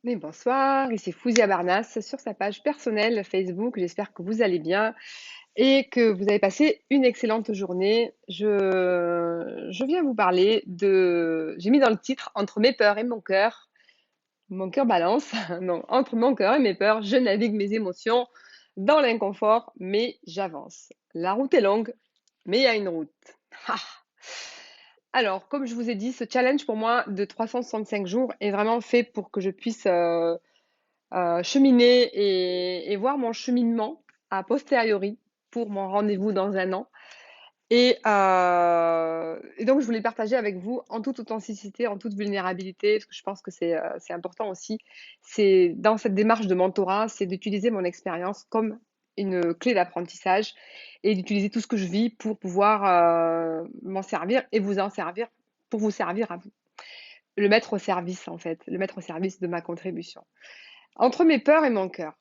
Mais bonsoir, ici Fouzia Barnas sur sa page personnelle Facebook. J'espère que vous allez bien et que vous avez passé une excellente journée. Je viens vous parler de... J'ai mis dans le titre entre mes peurs et mon cœur. Mon cœur balance. Non, entre mon cœur et mes peurs, je navigue mes émotions dans l'inconfort, mais j'avance. La route est longue, mais il y a une route. Ah. Alors, comme je vous ai dit, ce challenge pour moi de 365 jours est vraiment fait pour que je puisse cheminer et voir mon cheminement a posteriori pour mon rendez-vous dans un an. Et donc, je voulais partager avec vous en toute authenticité, en toute vulnérabilité, parce que je pense que c'est important aussi. C'est dans cette démarche de mentorat, c'est d'utiliser mon expérience comme une clé d'apprentissage et d'utiliser tout ce que je vis pour pouvoir m'en servir et vous en servir, pour vous servir à vous. Le mettre au service, en fait, le mettre au service de ma contribution. Entre mes peurs et mon cœur,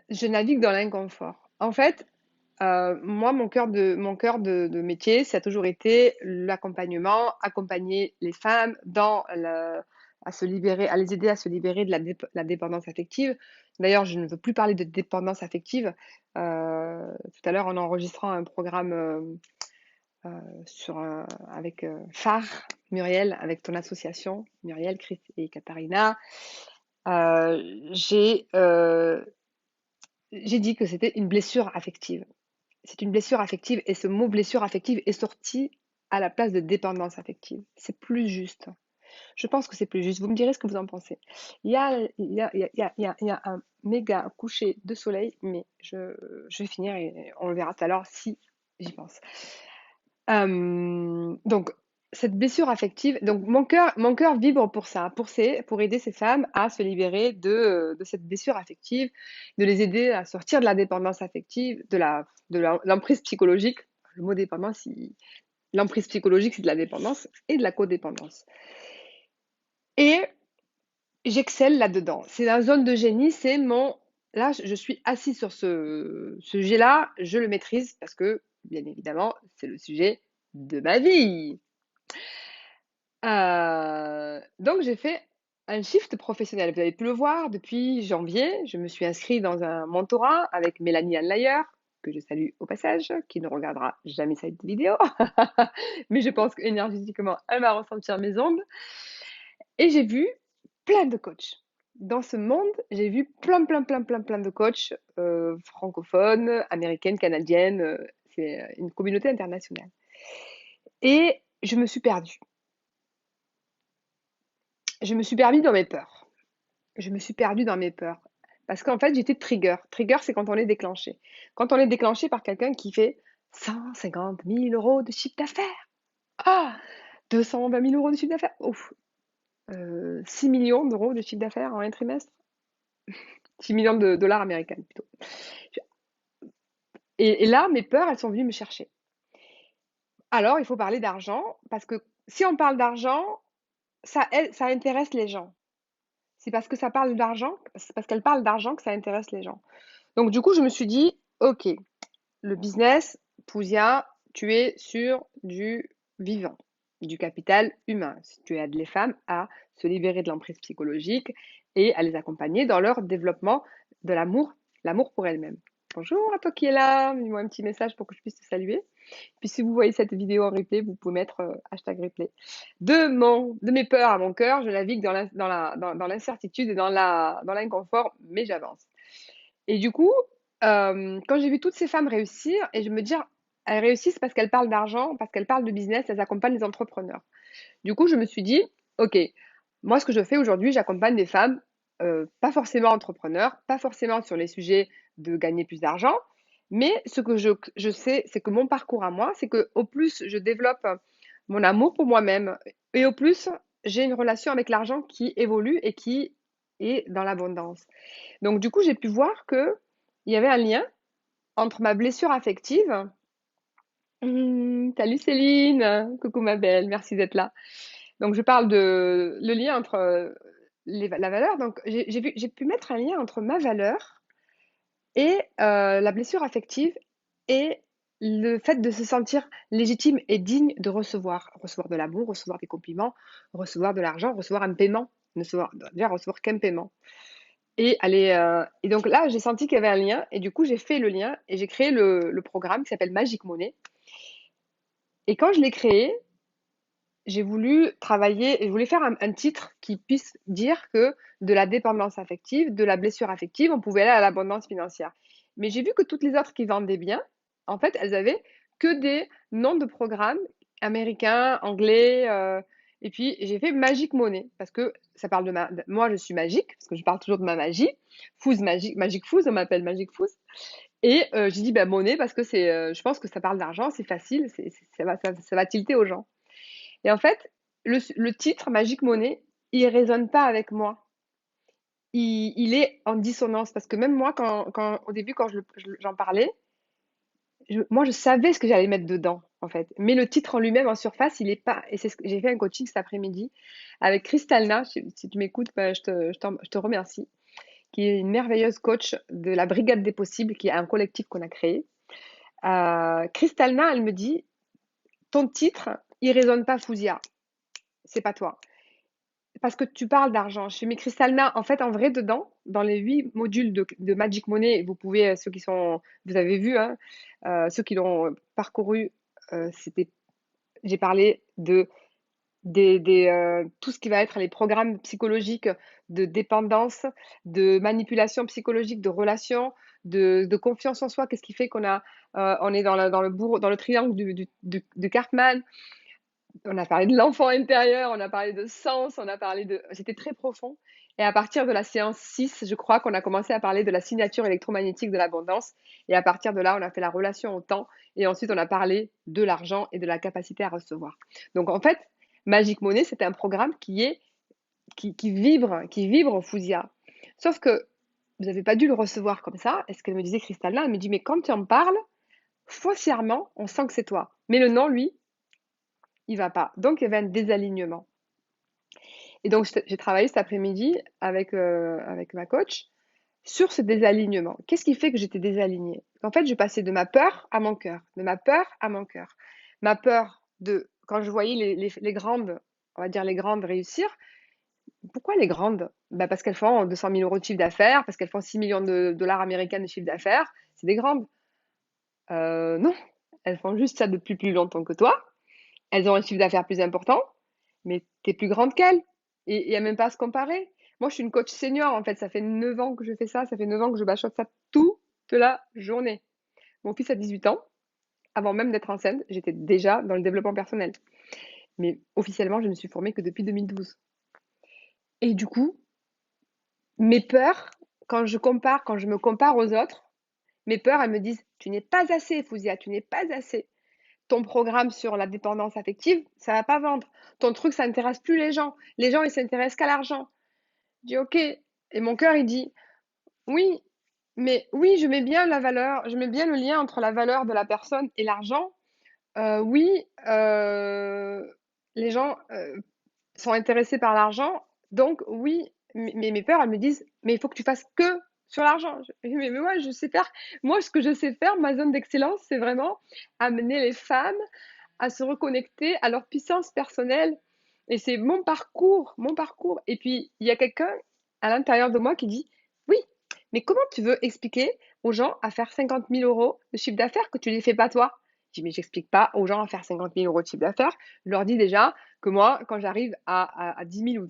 je navigue dans l'inconfort. En fait, moi, mon cœur de métier, ça a toujours été l'accompagnement, accompagner les femmes à se libérer, à les aider à se libérer de la dépendance affective. D'ailleurs, je ne veux plus parler de dépendance affective. Tout à l'heure, en enregistrant un programme avec Phare, Muriel, avec ton association, Muriel, Chris et Katharina, euh, j'ai euh, j'ai dit que c'était une blessure affective. C'est une blessure affective et ce mot blessure affective est sorti à la place de dépendance affective. C'est plus juste. Je pense que c'est plus juste. Vous me direz ce que vous en pensez. Il y a un méga coucher de soleil, mais je vais finir et on le verra tout à l'heure si j'y pense. Donc, cette blessure affective, donc mon cœur vibre pour ça, pour aider ces femmes à se libérer de cette blessure affective, de les aider à sortir de la dépendance affective, de l'emprise psychologique. Le mot dépendance, l'emprise psychologique, c'est de la dépendance et de la codépendance. Et j'excelle là-dedans. C'est la zone de génie, c'est mon. Là, je suis assise sur ce sujet-là, je le maîtrise parce que, bien évidemment, c'est le sujet de ma vie. Donc j'ai fait un shift professionnel. Vous avez pu le voir, depuis janvier, je me suis inscrite dans un mentorat avec Mélanie Anlayer, que je salue au passage, qui ne regardera jamais cette vidéo. Mais je pense qu'énergétiquement, elle va ressentir mes ondes. Et j'ai vu plein de coachs. Dans ce monde, j'ai vu plein, plein, plein, plein, plein de coachs francophones, américaines, canadiennes. C'est une communauté internationale. Et je me suis perdue. Je me suis perdue dans mes peurs. Je me suis perdue dans mes peurs. Parce qu'en fait, j'étais trigger. Trigger, c'est quand on est déclenché. Quand on est déclenché par quelqu'un qui fait 150 000 euros de chiffre d'affaires. Ah, 220 000 euros de chiffre d'affaires. Ouf. 6 millions d'euros de chiffre d'affaires en un trimestre. 6 millions de dollars américains plutôt. Et là, mes peurs, elles sont venues me chercher. Alors, il faut parler d'argent, parce que si on parle d'argent, ça intéresse les gens. C'est parce que ça parle d'argent, c'est parce qu'elle parle d'argent que ça intéresse les gens. Donc, du coup, je me suis dit, OK, le business, Pouzia, tu es sur du vivant, du capital humain. Tu aides les femmes à se libérer de l'emprise psychologique et à les accompagner dans leur développement de l'amour pour elles-mêmes. Bonjour à toi qui es là, dis-moi un petit message pour que je puisse te saluer. Puis si vous voyez cette vidéo en replay, vous pouvez mettre hashtag replay. De mes peurs à mon cœur, je navigue dans l'incertitude et dans l'inconfort, mais j'avance. Et du coup, quand j'ai vu toutes ces femmes réussir, et je me dis, elles réussissent parce qu'elles parlent d'argent, parce qu'elles parlent de business, elles accompagnent les entrepreneurs. Du coup, je me suis dit, OK, moi, ce que je fais aujourd'hui, j'accompagne des femmes, pas forcément entrepreneurs, pas forcément sur les sujets de gagner plus d'argent, mais ce que je sais, c'est que mon parcours à moi, c'est que au plus je développe mon amour pour moi-même, et au plus j'ai une relation avec l'argent qui évolue et qui est dans l'abondance. Donc, du coup, j'ai pu voir que il y avait un lien entre ma blessure affective. Salut Céline, coucou ma belle, merci d'être là. Donc, je parle de le lien entre la valeur. Donc, j'ai pu mettre un lien entre ma valeur et la blessure affective et le fait de se sentir légitime et digne de recevoir de l'amour, recevoir des compliments, recevoir de l'argent, recevoir un paiement. déjà recevoir qu'un paiement. Et donc là, j'ai senti qu'il y avait un lien, et du coup, j'ai fait le lien et j'ai créé le programme qui s'appelle Magic Money. Et quand je l'ai créé, j'ai voulu travailler et je voulais faire un titre qui puisse dire que de la dépendance affective, de la blessure affective, on pouvait aller à l'abondance financière. Mais j'ai vu que toutes les autres qui vendaient bien, en fait, elles avaient que des noms de programmes américains, anglais. Et puis j'ai fait Magic Money parce que ça parle moi, je suis magique parce que je parle toujours de ma magie. Fouz magique, Magic Fouz, on m'appelle Magic Fouz. Et j'ai dit bah, monnaie parce que je pense que ça parle d'argent, c'est facile, ça va tilter aux gens. Et en fait, le titre Magic Money, il résonne pas avec moi. Il est en dissonance parce que même moi, au début, quand j'en parlais, moi, je savais ce que j'allais mettre dedans, en fait. Mais le titre en lui-même, en surface, il est pas. Et c'est ce que j'ai fait un coaching cet après-midi avec Kristalna. Si tu m'écoutes, bah, je te remercie. Qui est une merveilleuse coach de la Brigade des Possibles, qui est un collectif qu'on a créé. Kristalna, elle me dit, ton titre, il résonne pas Fouzia. C'est pas toi. Parce que tu parles d'argent. Chez mes Crystalna, en fait, en vrai, dedans, dans les 8 modules de Magic Money, vous pouvez, vous avez vu, hein, ceux qui l'ont parcouru, c'était, j'ai parlé tout ce qui va être les programmes psychologiques de dépendance, de manipulation psychologique, de relation, de confiance en soi. Qu'est-ce qui fait on est dans le triangle du Cartman. On a parlé de l'enfant intérieur, on a parlé de sens, C'était très profond. Et à partir de la séance 6, je crois qu'on a commencé à parler de la signature électromagnétique de l'abondance. Et à partir de là, on a fait la relation au temps. Et ensuite, on a parlé de l'argent et de la capacité à recevoir. Donc, en fait, Magic Money, c'est un programme qui vibre au Fousia. Sauf que vous n'avez pas dû le recevoir comme ça. Et ce qu'elle me disait, Crystalina, elle me dit, mais quand tu en parles, foncièrement, on sent que c'est toi. Mais le nom, lui, il va pas. Donc, il y avait un désalignement. Et donc, j'ai travaillé cet après-midi avec ma coach sur ce désalignement. Qu'est-ce qui fait que j'étais désalignée? En fait, je passais de ma peur à mon cœur, de ma peur à mon cœur. Ma peur quand je voyais les grandes, on va dire les grandes réussir. Pourquoi les grandes? Bah parce qu'elles font 200 000 euros de chiffre d'affaires, parce qu'elles font 6 millions de dollars américains de chiffre d'affaires. C'est des grandes. Non, elles font juste ça depuis plus longtemps que toi. Elles ont un chiffre d'affaires plus important, mais tu es plus grande qu'elles. Et il n'y a même pas à se comparer. Moi, je suis une coach senior, en fait. Ça fait 9 ans que je fais ça. Ça fait 9 ans que je bachote ça toute la journée. Mon fils a 18 ans. Avant même d'être enceinte, j'étais déjà dans le développement personnel. Mais officiellement, je ne me suis formée que depuis 2012. Et du coup, mes peurs, quand je me compare aux autres, mes peurs, elles me disent, tu n'es pas assez, Fouzia, tu n'es pas assez. Ton programme sur la dépendance affective, ça va pas vendre. Ton truc, ça n'intéresse plus les gens. Les gens, ils s'intéressent qu'à l'argent. Je dis OK. Et mon cœur, il dit oui, mais oui, je mets bien la valeur, je mets bien le lien entre la valeur de la personne et l'argent. Oui, les gens sont intéressés par l'argent, donc oui, mais mes peurs, elles me disent, mais il faut que tu fasses que sur l'argent. Mais moi, je sais faire, moi, ce que je sais faire, ma zone d'excellence, c'est vraiment amener les femmes à se reconnecter à leur puissance personnelle. Et c'est mon parcours, mon parcours. Et puis, il y a quelqu'un à l'intérieur de moi qui dit, oui, mais comment tu veux expliquer aux gens à faire 50 000 euros de chiffre d'affaires que tu ne les fais pas toi? Je dis, mais j'explique pas aux gens à faire 50 000 euros de chiffre d'affaires. Je leur dis déjà que moi, quand j'arrive à 10 000 ou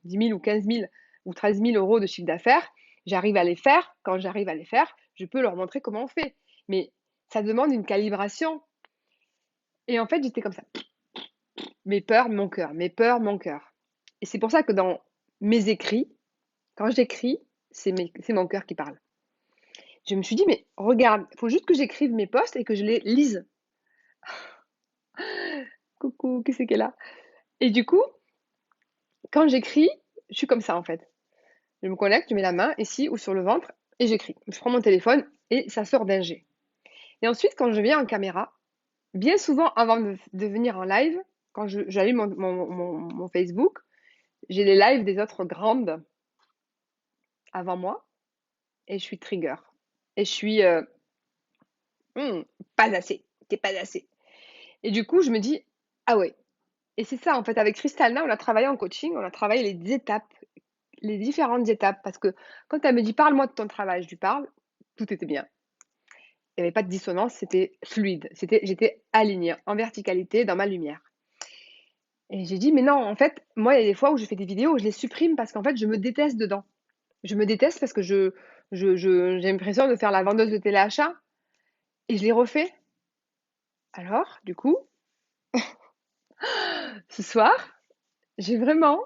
10 000 ou 15 000 ou 13 000 euros de chiffre d'affaires, j'arrive à les faire. Quand j'arrive à les faire, je peux leur montrer comment on fait. Mais ça demande une calibration. Et en fait, j'étais comme ça. Mes peurs, mon cœur, mes peurs, mon cœur. Et c'est pour ça que dans mes écrits, quand j'écris, c'est mon cœur qui parle. Je me suis dit, mais regarde, il faut juste que j'écrive mes posts et que je les lise. Coucou, qu'est-ce qu'elle est là? Et du coup, quand j'écris, je suis comme ça en fait. Je me connecte, je mets la main ici ou sur le ventre et j'écris. Je prends mon téléphone et ça sort d'un jet. Et ensuite, quand je viens en caméra, bien souvent avant de venir en live, quand j'allume mon Facebook, j'ai les lives des autres grandes avant moi et je suis trigger. Et je suis Hmm, pas assez, t'es pas assez. Et du coup, je me dis, ah ouais, Et c'est ça, en fait, avec Kristalna, on a travaillé en coaching, on a travaillé les étapes, les différentes étapes. Parce que quand elle me dit: «Parle-moi de ton travail», je lui parle, tout était bien. Il n'y avait pas de dissonance, c'était fluide, j'étais alignée, en verticalité, dans ma lumière. Et j'ai dit: «Mais non, en fait, moi, il y a des fois où je fais des vidéos où je les supprime parce qu'en fait, je me déteste dedans. Je me déteste parce que j'ai l'impression de faire la vendeuse de téléachat et je les refais. Alors, du coup, ce soir, j'ai vraiment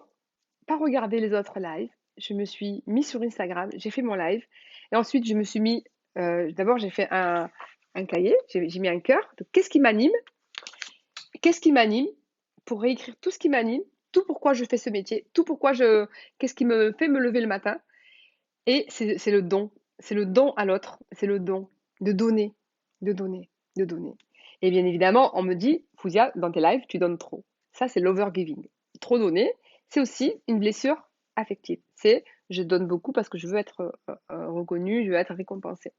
pas regardé les autres lives. Je me suis mis sur Instagram, j'ai fait mon live et ensuite je me suis mis, d'abord j'ai fait un cahier, j'ai mis un cœur de qu'est-ce qui m'anime pour réécrire tout ce qui m'anime, tout pourquoi je fais ce métier, tout pourquoi qu'est-ce qui me fait me lever le matin. Et c'est c'est le don à l'autre, c'est le don de donner, de donner, de donner. Et bien évidemment, on me dit, Fouzia, dans tes lives, tu donnes trop. Ça, c'est l'overgiving. Trop donner, c'est aussi une blessure affective. C'est je donne beaucoup parce que je veux être reconnue, je veux être récompensée.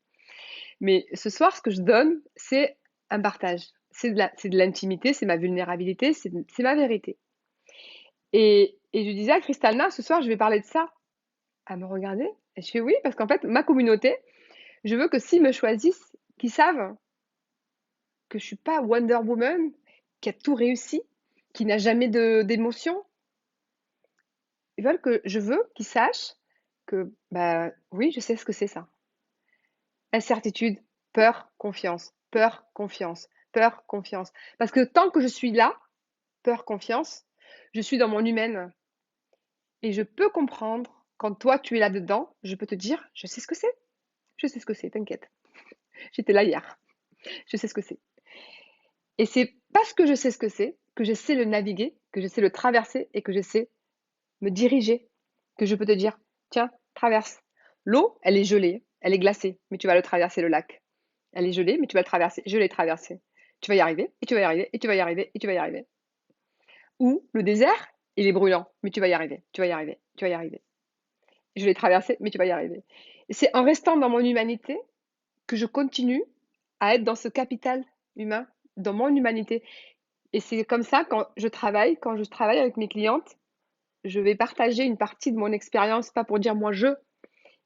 Mais ce soir, ce que je donne, c'est un partage. C'est de l'intimité, c'est ma vulnérabilité, c'est ma vérité. Et je disais à Kristalna, ce soir, je vais parler de ça. Elle me regardait. Et je fais oui, parce qu'en fait, ma communauté, je veux que s'ils me choisissent, qu'ils savent que je suis pas Wonder Woman, qui a tout réussi, qui n'a jamais d'émotion. Je veux qu'ils sachent que, bah oui, je sais ce que c'est ça. Incertitude, peur, confiance, peur, confiance, peur, confiance. Parce que tant que je suis là, peur, confiance, je suis dans mon humaine. Et je peux comprendre, quand toi tu es là-dedans, je peux te dire, je sais ce que c'est. Je sais ce que c'est, t'inquiète. J'étais là hier. Je sais ce que c'est. Et c'est parce que je sais ce que c'est, que je sais le naviguer, que je sais le traverser et que je sais me diriger, que je peux te dire, tiens, traverse. L'eau, elle est gelée, elle est glacée, mais tu vas le traverser le lac. Elle est gelée, mais tu vas le traverser. Je l'ai traversé. Tu vas y arriver, et tu vas y arriver, et tu vas y arriver, et tu vas y arriver. Ou le désert, il est brûlant, mais tu vas y arriver, tu vas y arriver, tu vas y arriver. Je l'ai traversé, mais tu vas y arriver. Et c'est en restant dans mon humanité que je continue à être dans ce capital humain, dans mon humanité. Et c'est comme ça, quand je travaille avec mes clientes, je vais partager une partie de mon expérience, pas pour dire moi je,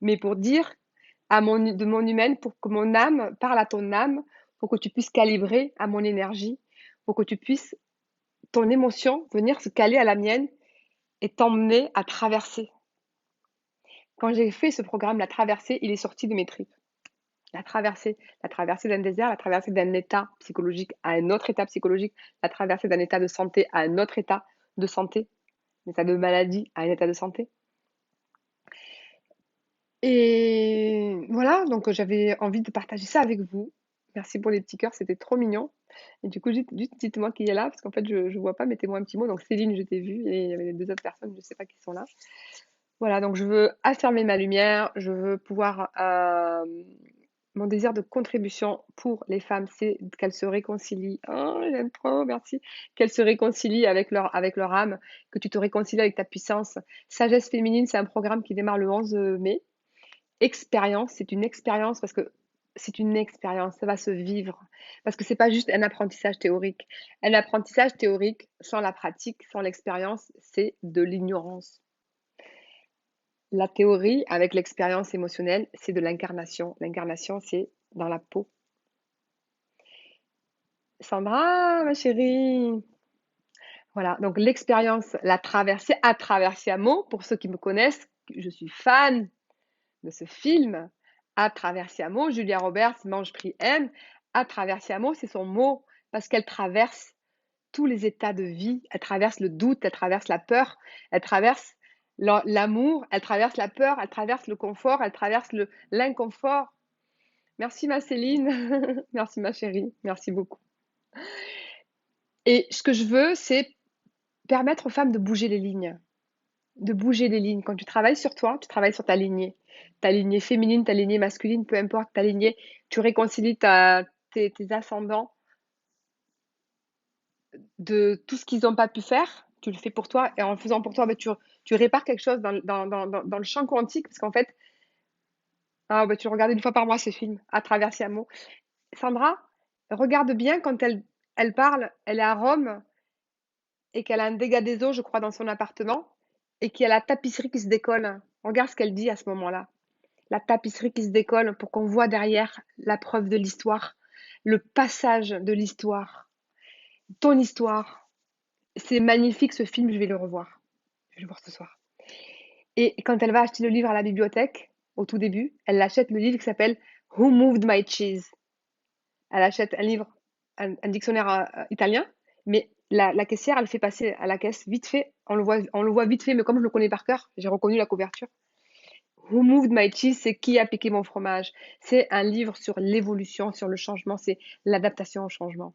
mais pour dire de mon humaine, pour que mon âme parle à ton âme, pour que tu puisses calibrer à mon énergie, pour que tu puisses, ton émotion, venir se caler à la mienne et t'emmener à traverser. Quand j'ai fait ce programme, la traversée, il est sorti de mes tripes. La traversée d'un désert, la traversée d'un état psychologique à un autre état psychologique, la traversée d'un état de santé à un autre état de santé, un état de maladie à un état de santé. Et voilà, donc j'avais envie de partager ça avec vous. Merci pour les petits cœurs, c'était trop mignon. Et du coup, juste dites-moi qui est là, parce qu'en fait, je ne vois pas, mettez-moi un petit mot. Donc Céline, je t'ai vu, et il y avait les deux autres personnes, je ne sais pas qui sont là. Voilà, donc je veux affirmer ma lumière, je veux pouvoir mon désir de contribution pour les femmes, c'est qu'elles se réconcilient. Oh, j'aime trop, merci. Qu'elles se réconcilient avec leur âme, que tu te réconcilies avec ta puissance. Sagesse féminine, c'est un programme qui démarre le 11 mai. Expérience, c'est une expérience parce que c'est une expérience, ça va se vivre. Parce que c'est pas juste un apprentissage théorique. Un apprentissage théorique sans la pratique, sans l'expérience, c'est de l'ignorance. La théorie avec l'expérience émotionnelle, c'est de l'incarnation. L'incarnation, c'est dans la peau. Sandra, ma chérie. Voilà, donc l'expérience, la traversée, à traverser à mots, pour ceux qui me connaissent, je suis fan de ce film. À traverser à mots, Julia Roberts, Mange, Prie, Aime. À traverser à mots, c'est son mot, parce qu'elle traverse tous les états de vie. Elle traverse le doute, elle traverse la peur, elle traverse l'amour, elle traverse la peur, elle traverse le confort, elle traverse l'inconfort. Merci ma Céline, merci ma chérie, merci beaucoup. Et ce que je veux, c'est permettre aux femmes de bouger les lignes. De bouger les lignes. Quand tu travailles sur toi, tu travailles sur ta lignée féminine, ta lignée masculine, peu importe ta lignée, tu réconcilies tes ascendants de tout ce qu'ils n'ont pas pu faire, tu le fais pour toi, et en le faisant pour toi, bah, tu répares quelque chose dans le champ quantique, parce qu'en fait, ah, bah, tu regardes une fois par mois ce film, à travers Siamo. Sandra, regarde bien quand elle parle, elle est à Rome, et qu'elle a un dégât des eaux, je crois, dans son appartement, et qu'il y a la tapisserie qui se décolle. Regarde ce qu'elle dit à ce moment-là. La tapisserie qui se décolle pour qu'on voit derrière la preuve de l'histoire, le passage de l'histoire, ton histoire. C'est magnifique ce film, je vais le revoir. Je vais le voir ce soir. Et quand elle va acheter le livre à la bibliothèque, au tout début, elle achète le livre qui s'appelle Who Moved My Cheese. Elle achète un livre, un dictionnaire italien, mais la caissière, elle fait passer à la caisse vite fait. On le voit vite fait, mais comme je le connais par cœur, j'ai reconnu la couverture. Who Moved My Cheese, c'est qui a piqué mon fromage. C'est un livre sur l'évolution, sur le changement, c'est l'adaptation au changement.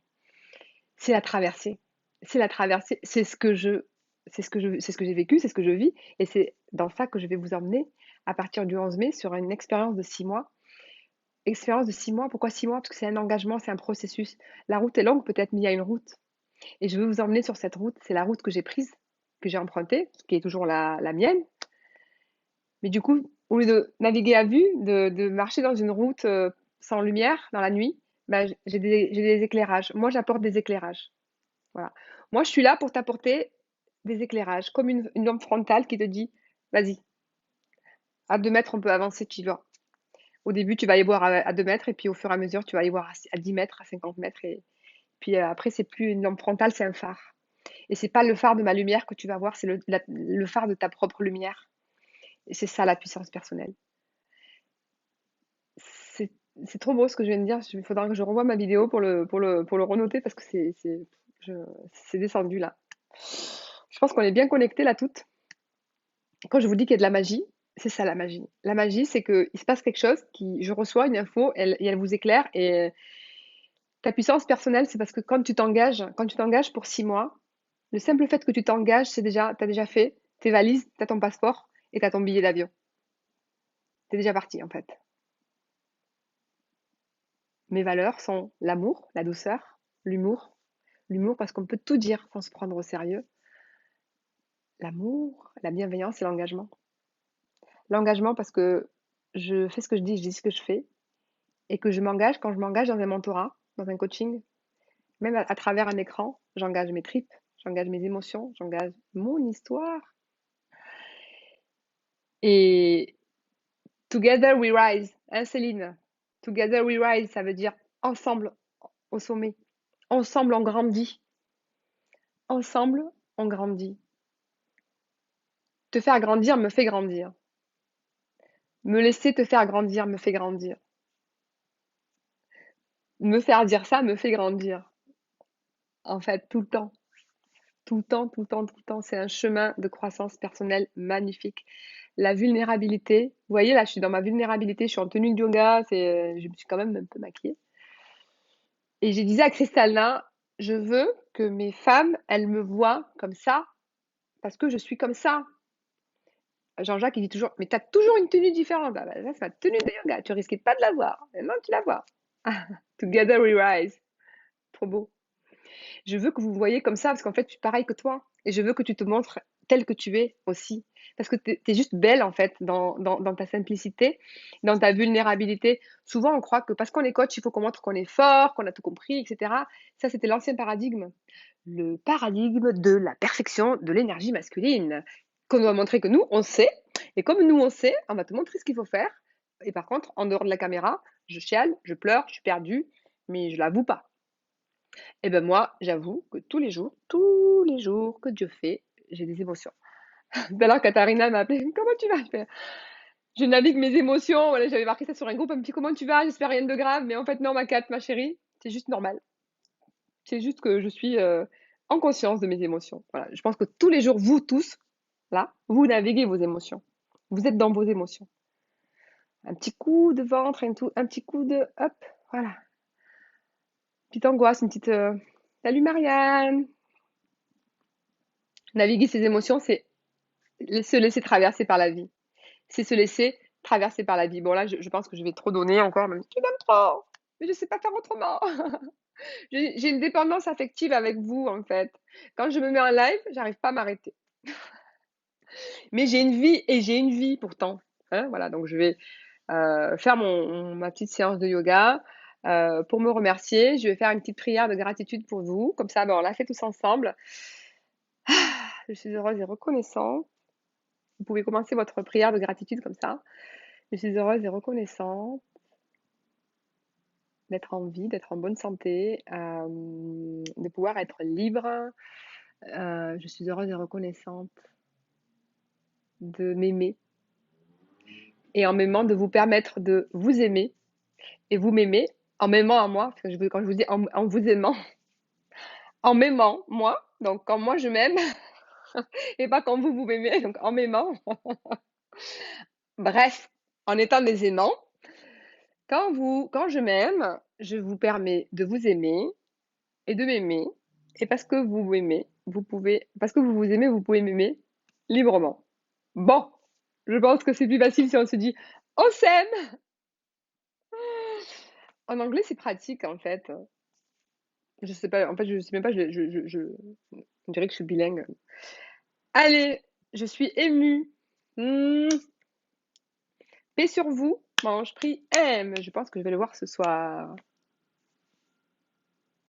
C'est la traversée. C'est la traversée. C'est ce que j'ai vécu, c'est ce que je vis, et c'est dans ça que je vais vous emmener à partir du 11 mai sur une expérience de 6 mois. Expérience de 6 mois, pourquoi 6 mois? Parce que c'est un engagement, c'est un processus. La route est longue peut-être, mais il y a une route. Et je veux vous emmener sur cette route. C'est la route que j'ai prise, que j'ai empruntée, qui est toujours la mienne. Mais du coup, au lieu de naviguer à vue, de marcher dans une route sans lumière, dans la nuit, bah, j'ai des éclairages. Moi, j'apporte des éclairages. Voilà. Moi, je suis là pour t'apporter des éclairages, comme une lampe frontale qui te dit, vas-y, à 2 mètres, on peut avancer, tu y vas. Au début, tu vas y voir à 2 mètres, et puis au fur et à mesure, tu vas y voir à 10 mètres, à 50 mètres. Et puis après, c'est plus une lampe frontale, c'est un phare. Et c'est pas le phare de ma lumière que tu vas voir, c'est le phare de ta propre lumière. Et c'est ça la puissance personnelle. C'est c'est trop beau ce que je viens de dire. Il faudra que je revoie ma vidéo pour le renoter parce que c'est descendu là. Je pense qu'on est bien connectés là toutes. Quand je vous dis qu'il y a de la magie, c'est ça la magie. La magie, c'est qu'il se passe quelque chose, je reçois une info et elle vous éclaire. Et ta puissance personnelle, c'est parce que quand tu t'engages pour 6 mois, le simple fait que tu t'engages, t'as déjà fait tes valises, t'as ton passeport et t'as ton billet d'avion. T'es déjà parti en fait. Mes valeurs sont l'amour, la douceur, l'humour. L'humour parce qu'on peut tout dire sans se prendre au sérieux. L'amour, la bienveillance et l'engagement. L'engagement parce que je fais ce que je dis ce que je fais. Et que je m'engage, quand je m'engage dans un mentorat, dans un coaching, même à travers un écran, j'engage mes tripes, j'engage mes émotions, j'engage mon histoire. Et Together we rise, hein Céline? Together we rise, ça veut dire ensemble au sommet. Ensemble on grandit. Ensemble on grandit. Te faire grandir me fait grandir. Me laisser te faire grandir me fait grandir. Me faire dire ça me fait grandir. En fait, tout le temps. Tout le temps, tout le temps, tout le temps. C'est un chemin de croissance personnelle magnifique. La vulnérabilité. Vous voyez, là, je suis dans ma vulnérabilité. Je suis en tenue de yoga. Je me suis quand même un peu maquillée. Et j'ai dit à Cristalina, je veux que mes femmes, elles me voient comme ça parce que je suis comme ça. Jean-Jacques, il dit toujours, mais t'as toujours une tenue différente. Ah bah, ça, c'est ma tenue de yoga. Tu risquais pas de la voir. Maintenant, tu la vois. Together we rise. Trop beau. Je veux que vous voyez comme ça parce qu'en fait, je suis pareil que toi. Et je veux que tu te montres tel que tu es aussi. Parce que tu es juste belle en fait dans ta simplicité, dans ta vulnérabilité. Souvent, on croit que parce qu'on est coach, il faut qu'on montre qu'on est fort, qu'on a tout compris, etc. Ça, c'était l'ancien paradigme. Le paradigme de la perfection de l'énergie masculine. Qu'on doit montrer que nous, on sait. Et comme nous, on sait, on va te montrer ce qu'il faut faire. Et par contre, en dehors de la caméra, je chiale, je pleure, je suis perdue, mais je l'avoue pas. Et ben moi, j'avoue que tous les jours que Dieu fait, j'ai des émotions. Tout à l'heure, Katharina m'a appelé, comment tu vas? Je navigue mes émotions. Voilà, j'avais marqué ça sur un groupe, un petit comment tu vas? J'espère rien de grave. Mais en fait, non, ma Kat, ma chérie, c'est juste normal. C'est juste que je suis en conscience de mes émotions. Voilà, je pense que tous les jours, vous tous, là, vous naviguez vos émotions. Vous êtes dans vos émotions. Un petit coup de ventre, un petit coup de hop, voilà. Petite angoisse, une petite. Salut Marianne! Naviguer ses émotions, c'est se laisser traverser par la vie. C'est se laisser traverser par la vie. Bon, là, je pense que je vais trop donner encore. Même, tu donnes trop. Mais je sais pas faire autrement. J'ai une dépendance affective avec vous, en fait. Quand je me mets en live, j'arrive pas à m'arrêter. Mais j'ai une vie et j'ai une vie pourtant. Hein, voilà, donc je vais faire ma petite séance de yoga pour me remercier. Je vais faire une petite prière de gratitude pour vous. Comme ça, ben, on l'a fait tous ensemble. Je suis heureuse et reconnaissante. Vous pouvez commencer votre prière de gratitude comme ça. Je suis heureuse et reconnaissante d'être en vie, d'être en bonne santé, de pouvoir être libre. Je suis heureuse et reconnaissante de m'aimer et en m'aimant de vous permettre de vous aimer et vous m'aimez en m'aimant à moi. Parce que quand je vous dis en vous aimant, en m'aimant moi, donc quand moi je m'aime et pas quand vous m'aimez, donc en m'aimant. Bref, en étant des aimants, quand je m'aime, je vous permets de vous aimer et de m'aimer. Et parce que vous m'aimez, parce que vous vous aimez, vous pouvez m'aimer librement. Bon, je pense que c'est plus facile si on se dit on s'aime. En anglais, c'est pratique en fait. Je sais pas, en fait, je sais même pas, on dirait que je suis bilingue. Allez, je suis émue. Hmm, paix sur vous. Bon, je prie M. Je pense que je vais le voir ce soir.